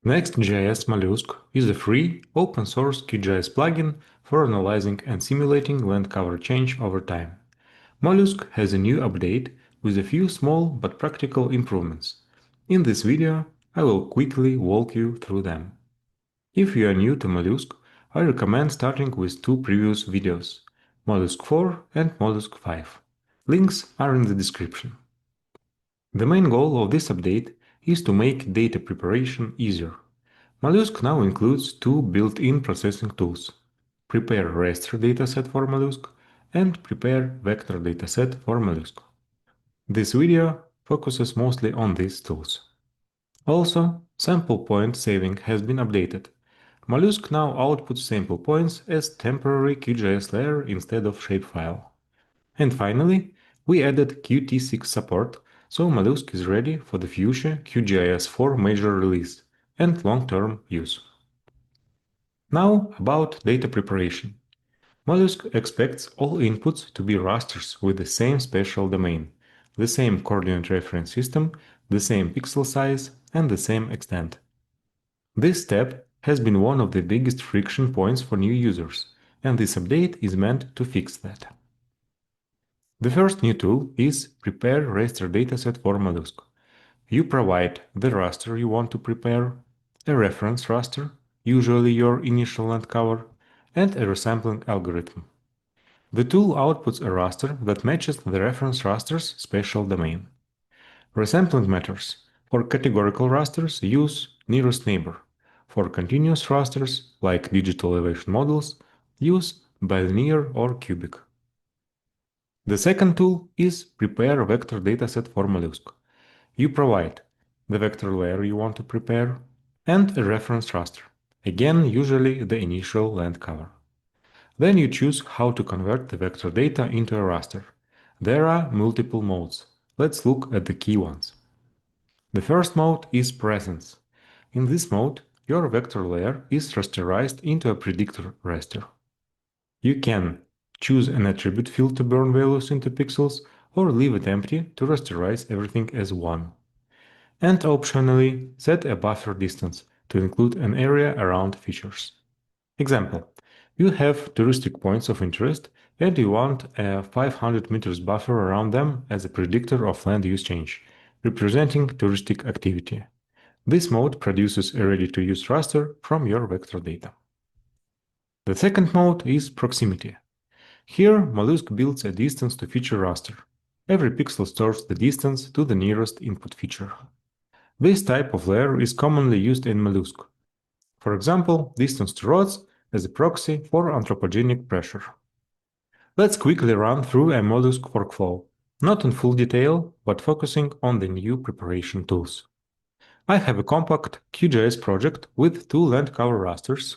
NextGIS MOLUSCE is a free, open-source QGIS plugin for analyzing and simulating land cover change over time. MOLUSCE has a new update with a few small but practical improvements. In this video, I will quickly walk you through them. If you are new to MOLUSCE, I recommend starting with two previous videos, MOLUSCE 4 and MOLUSCE 5. Links are in the description. The main goal of this update is to make data preparation easier. MOLUSCE now includes two built-in processing tools: Prepare raster dataset for MOLUSCE and Prepare vector dataset for MOLUSCE. This video focuses mostly on these tools. Also, sample point saving has been updated. MOLUSCE now outputs sample points as temporary QGIS layer instead of shapefile. And finally, we added Qt6 support, so MOLUSCE is ready for the future QGIS 4 major release and long-term use. Now about data preparation. MOLUSCE expects all inputs to be rasters with the same spatial domain, the same coordinate reference system, the same pixel size, and the same extent. This step has been one of the biggest friction points for new users, and this update is meant to fix that. The first new tool is Prepare Raster Dataset for MOLUSCE. You provide the raster you want to prepare, a reference raster, usually your initial land cover, and a resampling algorithm. The tool outputs a raster that matches the reference raster's spatial domain. Resampling matters. For categorical rasters, use nearest neighbor. For continuous rasters, like digital elevation models, use bilinear or cubic. The second tool is Prepare Vector Dataset for MOLUSCE. You provide the vector layer you want to prepare and a reference raster, again usually the initial land cover. Then you choose how to convert the vector data into a raster. There are multiple modes. Let's look at the key ones. The first mode is Presence. In this mode, your vector layer is rasterized into a predictor raster. You can choose an attribute field to burn values into pixels or leave it empty to rasterize everything as one. And optionally, set a buffer distance to include an area around features. Example: you have touristic points of interest and you want a 500 meters buffer around them as a predictor of land use change, representing touristic activity. This mode produces a ready-to-use raster from your vector data. The second mode is Proximity. Here, MOLUSCE builds a distance to feature raster. Every pixel stores the distance to the nearest input feature. This type of layer is commonly used in MOLUSCE. For example, distance to roads as a proxy for anthropogenic pressure. Let's quickly run through a MOLUSCE workflow, not in full detail, but focusing on the new preparation tools. I have a compact QGIS project with two land cover rasters,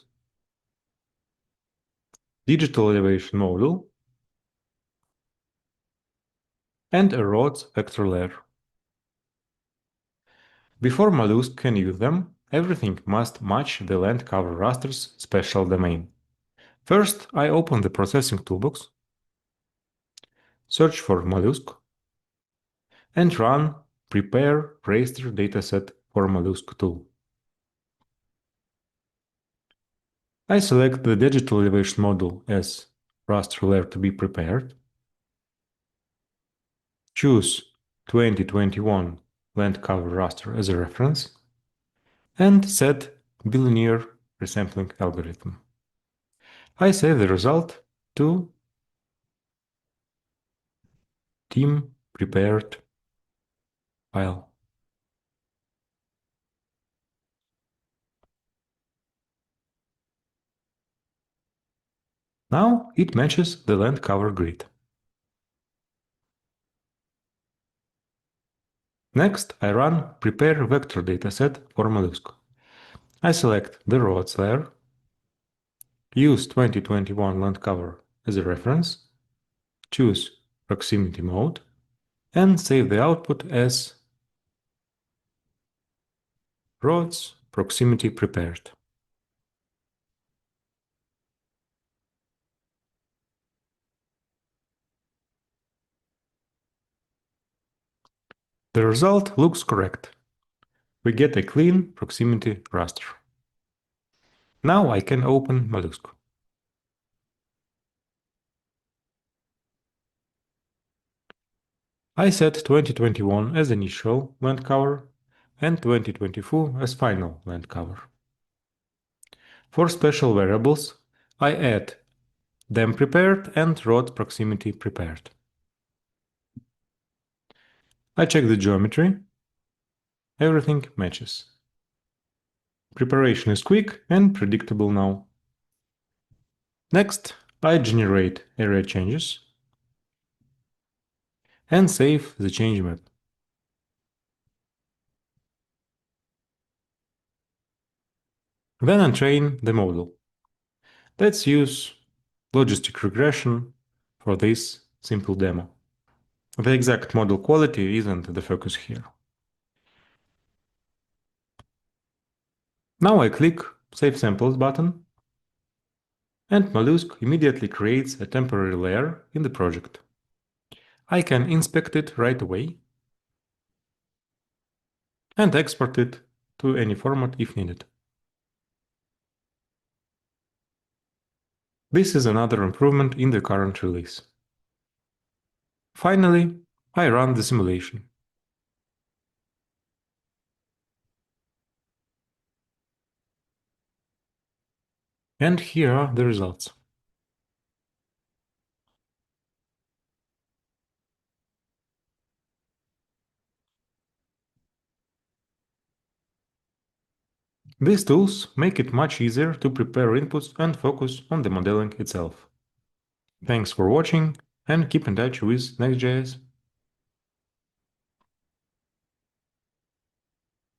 digital elevation model, and a roads vector layer. Before MOLUSCE can use them, everything must match the land cover raster's spatial domain. First, I open the processing toolbox, search for MOLUSCE, and run Prepare Raster Dataset for MOLUSCE tool. I select the digital elevation model as raster layer to be prepared, choose 2021 land cover raster as a reference, and set bilinear resampling algorithm. I save the result to team prepared file. Now it matches the land cover grid. Next, I run Prepare Vector Dataset for MOLUSCE. I select the roads layer, use 2021 land cover as a reference, choose Proximity mode, and save the output as roads proximity prepared. The result looks correct. we get a clean proximity raster. Now I can open MOLUSCE. I set 2021 as initial land cover and 2024 as final land cover. For special variables, I add them prepared and road proximity prepared. I check the geometry. Everything matches. Preparation is quick and predictable now. Next, I generate area changes and save the change map. Then I train the model. Let's use logistic regression for this simple demo. The exact model quality isn't the focus here. Now I click Save Samples button, and MOLUSCE immediately creates a temporary layer in the project. I can inspect it right away and export it to any format if needed. This is another improvement in the current release. Finally, I run the simulation. And here are the results. These tools make it much easier to prepare inputs and focus on the modeling itself. Thanks for watching and keep in touch with NextGIS.